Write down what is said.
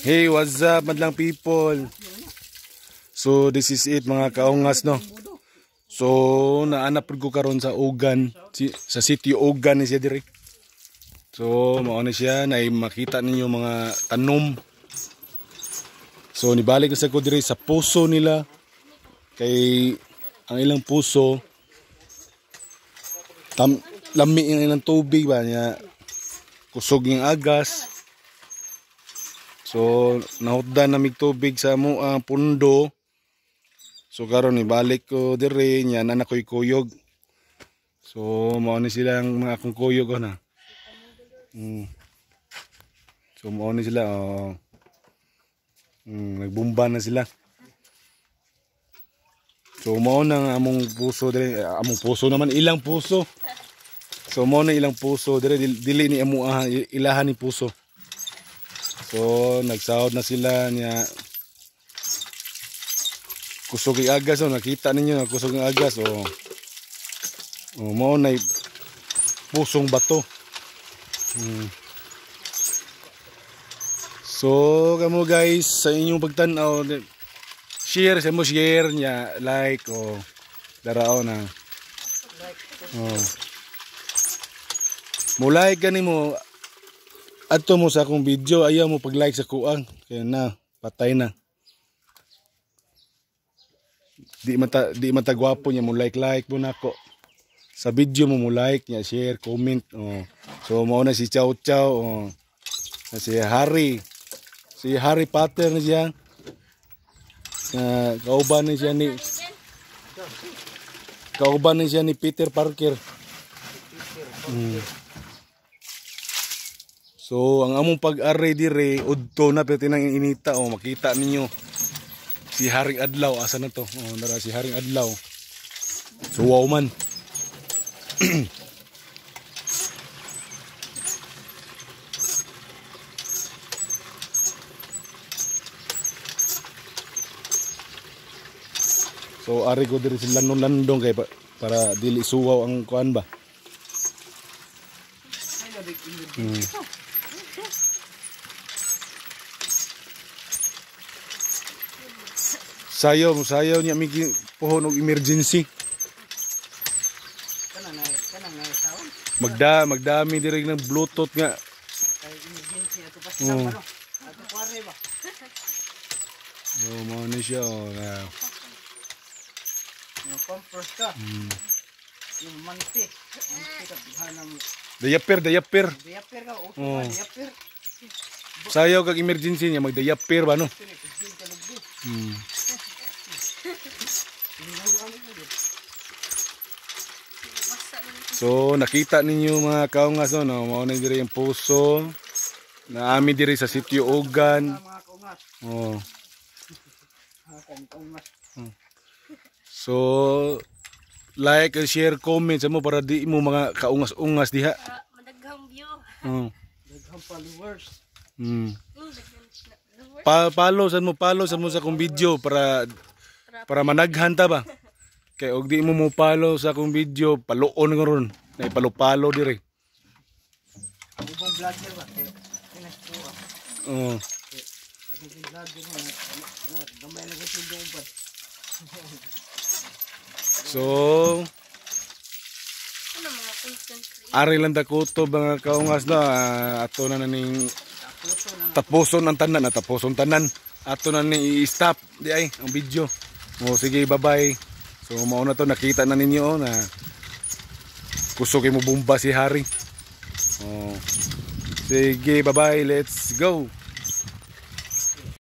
Hey, what's up madlang people? So this is it mga kaungas no. So naanap ko karon sa Ogan, sa City Ogan ni siya diri. So mao ni siya na makita ninyo mga tanom. So nibalik sa ko diri sa puso nila. Kay ang ilang puso lami ang ilang tubig ba niya. Kusog yung agas. So nahutdan na mig tubig sa mo ang pundo. So karon ibalik ko dire nya na ko'y kuyog. So mao ni sila ang mga akong kuyog na. So mao ni sila nagbumba na sila. So mao nang among puso dire, among puso naman ilang puso. So mao na ilang puso dire dili ni amo ilahan ni puso. So nagsahod na sila niya. Kusog ang agas, nakita ninyo na kusog ang agas. Mao na pusong bato. So kamo guys sa inyong pagtanaw, share sa mo share niya, like darao na. Mo like gani mo adto mo sa akong video, ayaw mo pag-like sa kuang. Kaya na, patay na. Di mata gwapo niya mo like mo nako. Sa video mo like niya, share, comment. So mao na si Chow Chow, na si Harry. Si Harry Potter na siya. Kauban ni siya ni Peter Parker. So ang among pag-array dire udto na pero tinang inita makita ninyo si Haring Adlaw asa na to. Dara si Haring Adlaw. So wow man. So ari ko dire si landong kay para dili suwaw ang kuan ba. Sayaw niya may pohon og emergency. Magdami diri ng bluetooth nga. Mao ni siya Diaper ka sayaw kag emergency niya mag-diaper ba no? So nakita ninyo mga kaungas no, mao na diri ang puso na ami diri sa Sitio Ogan. So like and share, comment sa mo para di mo mga kaungas-ungas diha. Madaghang view. Daghang followers. Follow sa mo sa akong video para managhan ta ba. Kay og di mo follow sa akong video, paluon ko ron. Na ipalo-palo dire. Ibong vlogger ba? So ari lang dakuto mga kaungas na ato na ning tapuson ang tanan ato na ni i-stop di ay ang video. Sige, bye-bye. So mao na to, nakita na ninyo na kusog mo bomba si Harry. Sige, bye-bye. Let's go.